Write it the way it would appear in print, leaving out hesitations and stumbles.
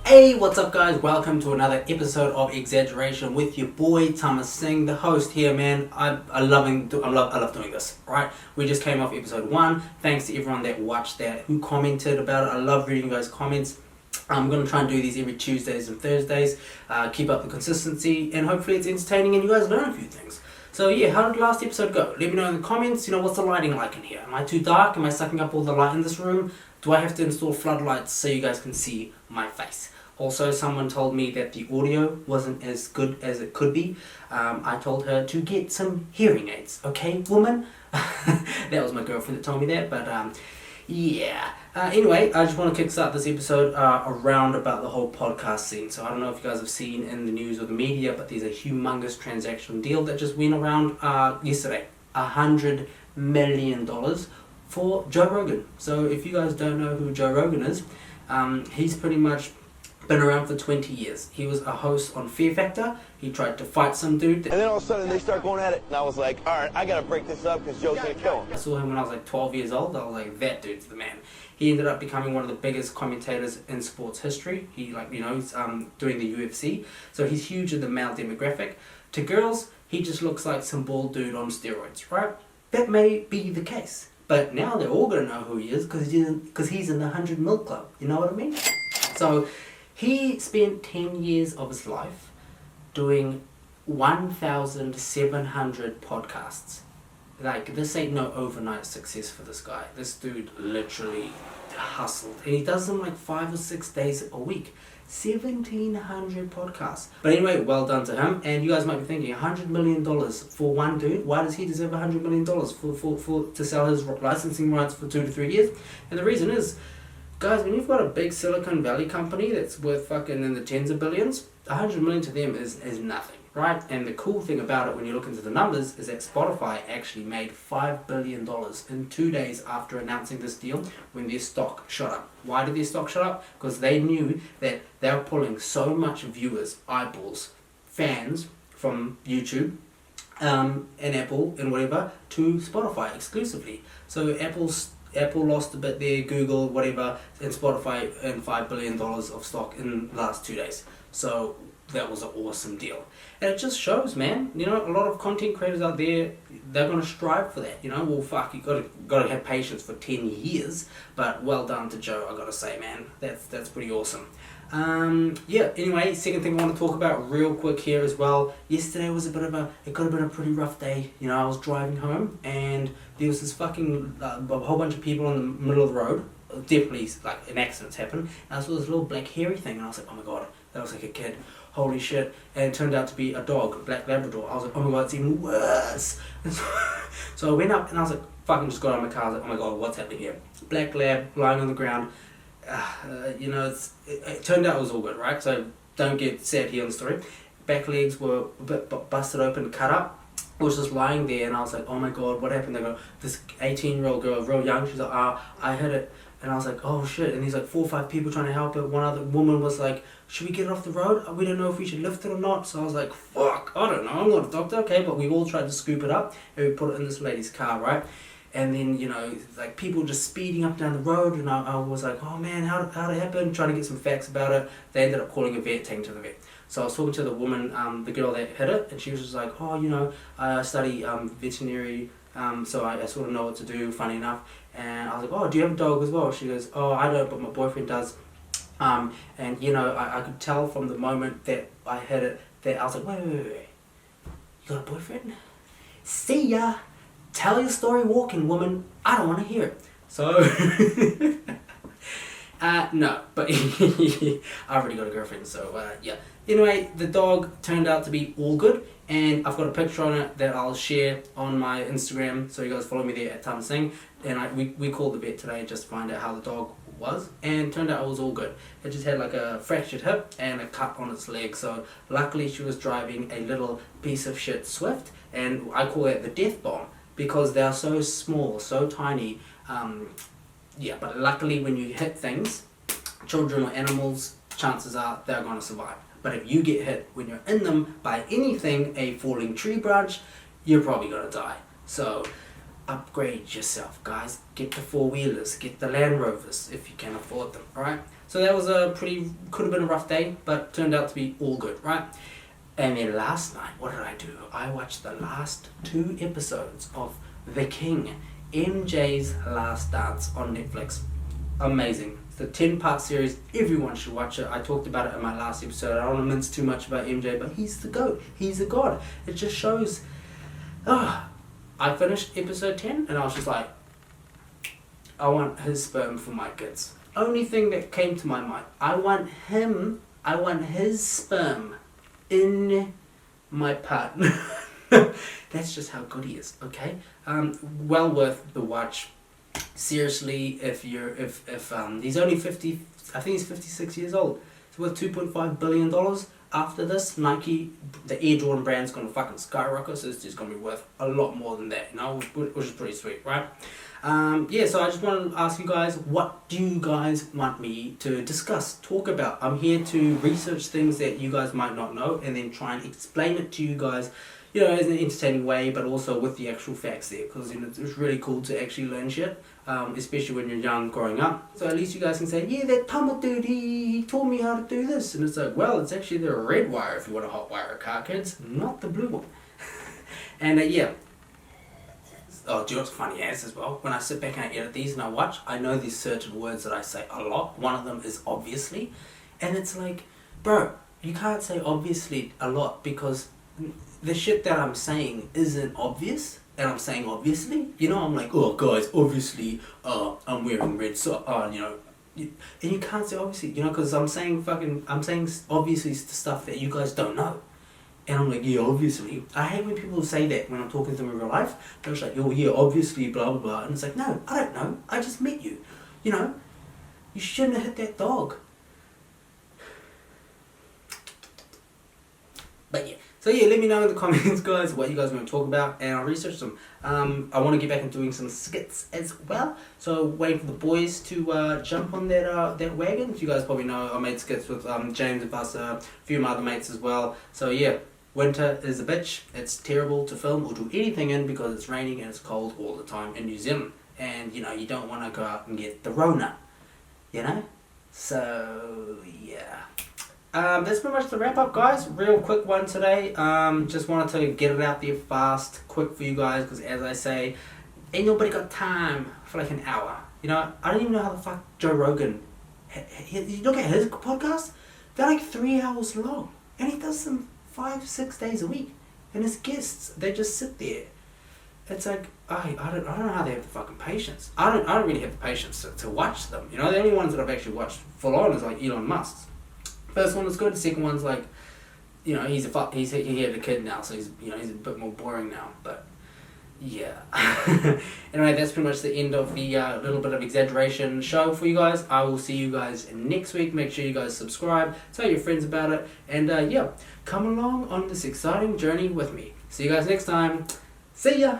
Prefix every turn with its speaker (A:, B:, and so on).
A: Hey, what's up guys? Welcome to another episode of Exaggeration with your boy Tama Singh, the host here, man. I love doing this, right? We just came off episode 1. Thanks to everyone that watched that, who commented about it. I love reading those comments. I'm going to try and do these every Tuesdays and Thursdays, keep up the consistency, and hopefully it's entertaining and you guys learn a few things. So yeah, how did last episode go? Let me know in the comments, what's the lighting like in here? Am I too dark? Am I sucking up all the light in this room? Do I have to install floodlights so you guys can see my face? Also, someone told me that the audio wasn't as good as it could be. I told her to get some hearing aids, okay, woman? That was my girlfriend that told me that, but yeah. Anyway, I just want to kickstart this episode around about the whole podcast scene. So I don't know if you guys have seen in the news or the media, but there's a humongous transaction deal that just went around yesterday. $100 million for Joe Rogan. So if you guys don't know who Joe Rogan is, he's pretty much been around for 20 years. He was a host on Fear Factor. He tried to fight some dude.
B: And then all of a sudden they start going at it, and I was like, all right, I gotta break this up because Joe's gonna kill him.
A: I saw him when I was like 12 years old. I was like, that dude's the man. He ended up becoming one of the biggest commentators in sports history. He he's doing the UFC. So he's huge in the male demographic. To girls, he just looks like some bald dude on steroids, right? That may be the case. But now they're all gonna know who he is because he's in the 100 Mil Club. You know what I mean? So he spent 10 years of his life doing 1,700 podcasts. Like, this ain't no overnight success for this guy. This dude literally hustled. And he does them like 5 or 6 days a week. 1,700 podcasts. But anyway, well done to him. And you guys might be thinking, $100 million for one dude? Why does he deserve $100 million to sell his licensing rights for 2 to 3 years? And the reason is, guys, when you've got a big Silicon Valley company that's worth fucking in the tens of billions, 100 million to them is nothing, right? And the cool thing about it when you look into the numbers is that Spotify actually made $5 billion in 2 days after announcing this deal when their stock shot up. Why did their stock shot up? Because they knew that they were pulling so much viewers, eyeballs, fans from YouTube, and Apple and whatever to Spotify exclusively. So Apple lost a bit there, Google, whatever, and Spotify earned $5 billion of stock in the last 2 days. So that was an awesome deal. And it just shows, man, a lot of content creators out there, they're going to strive for that. Well, fuck, you got to have patience for 10 years. But well done to Joe, I got to say, man. That's pretty awesome. Yeah, anyway, second thing I want to talk about real quick here as well. Yesterday was it could have been a pretty rough day. I was driving home and there was this fucking, a whole bunch of people in the middle of the road. Definitely, like, an accident's happened. And I saw this little black hairy thing and I was like, oh my god, that was like a kid. Holy shit. And it turned out to be a dog, a black Labrador. I was like, oh my god, it's even worse. So I went up and I was like, fucking just got out of my car. I was like, oh my god, what's happening here? Black lab lying on the ground. It turned out it was all good, right? So don't get sad here on the story. Back legs were a bit busted open, cut up. I was just lying there and I was like, oh my god, what happened? They go, this 18-year-old girl, real young, she's like, I hit it. And I was like, oh shit. And there's like 4 or 5 people trying to help her. One other woman was like, should we get it off the road? We don't know if we should lift it or not. So I was like, fuck, I don't know, I'm not a doctor, okay? But we all tried to scoop it up and we put it in this lady's car, right? And then, like people just speeding up down the road, and I was like, oh man, how'd it happen? Trying to get some facts about it. They ended up calling a vet, taking to the vet. So I was talking to the woman, the girl that hit it, and she was just like, oh, I study veterinary, so I sort of know what to do, funny enough. And I was like, oh, do you have a dog as well? She goes, oh, I don't, but my boyfriend does. And I could tell from the moment that I hit it, that I was like, wait, you got a boyfriend? See ya! Tell your story walking, woman. I don't want to hear it. So, no, but I already got a girlfriend, so yeah. Anyway, the dog turned out to be all good, and I've got a picture on it that I'll share on my Instagram, so you guys follow me there at Tamasingh. And we called the vet today just to find out how the dog was, and turned out it was all good. It just had like a fractured hip and a cut on its leg, so luckily she was driving a little piece of shit Swift, and I call it the death bomb. Because they are so small, so tiny, but luckily when you hit things, children or animals, chances are they're going to survive. But if you get hit when you're in them by anything, a falling tree branch, you're probably going to die. So upgrade yourself, guys. Get the 4-wheelers, get the Land Rovers if you can afford them, alright? So that was could have been a rough day, but turned out to be all good, right? And then last night, what did I do? I watched the last 2 episodes of The King, MJ's Last Dance on Netflix. Amazing. It's a 10-part series. Everyone should watch it. I talked about it in my last episode. I don't want to mince too much about MJ, but he's the GOAT. He's a god. It just shows... I finished episode 10 and I was just like, I want his sperm for my kids. Only thing that came to my mind. I want his sperm in my partner. That's just how good he is, okay? Well worth the watch. Seriously, if he's only 50, I think he's 56 years old. He's worth $2.5 billion. After this, Nike, the Air Jordan brand's gonna fucking skyrocket, so it's just gonna be worth a lot more than that, you know, which is pretty sweet, right? Yeah, so I just want to ask you guys, what do you guys want me to discuss, talk about? I'm here to research things that you guys might not know, and then try and explain it to you guys, you know, in an entertaining way, but also with the actual facts there, because you know, it's really cool to actually learn shit, especially when you're young, growing up. So at least you guys can say, yeah, that Tama dude, he taught me how to do this. And it's like, well, it's actually the red wire if you want to hot wire a car, kids, not the blue one. And yeah. Oh, do you know what's funny as well? When I sit back and I edit these and I watch, I know there's certain words that I say a lot. One of them is obviously. And it's like, bro, you can't say obviously a lot because the shit that I'm saying isn't obvious, and I'm saying obviously. You know, I'm like, oh guys, obviously, I'm wearing red socks, you know, and you can't say obviously, you know, because I'm saying obviously stuff that you guys don't know. And I'm like, yeah, obviously. I hate when people say that when I'm talking to them in real life. They're just like, oh yeah, obviously, blah blah blah. And it's like, no, I don't know. I just met you. You know, you shouldn't have hit that dog. But yeah. So yeah, let me know in the comments, guys, what you guys want to talk about, and I'll research them. I want to get back and doing some skits as well. So waiting for the boys to jump on that wagon. You guys probably know I made skits with James and Buster, a few of my other mates as well. So yeah, winter is a bitch. It's terrible to film or do anything in because it's raining and it's cold all the time in New Zealand. And you know, you don't want to go out and get the Rona, you know? So yeah. That's pretty much the wrap up, guys. Real quick one today. Just wanted to get it out there fast, quick for you guys, because as I say, ain't nobody got time for like an hour. You know, I don't even know how the fuck Joe Rogan, you look at his podcast, they're like 3 hours long, and he does them 5-6 days a week, and his guests, they just sit there. It's like, I don't know how they have the fucking patience. I don't really have the patience to watch them. You know, the only ones that I've actually watched full on is like Elon Musk's. First one was good. The second one's like, you know, he had a kid now, so he's a bit more boring now. But yeah. Anyway, that's pretty much the end of the little bit of exaggeration show for you guys. I will see you guys next week. Make sure you guys subscribe, tell your friends about it, and yeah, come along on this exciting journey with me. See you guys next time. See ya.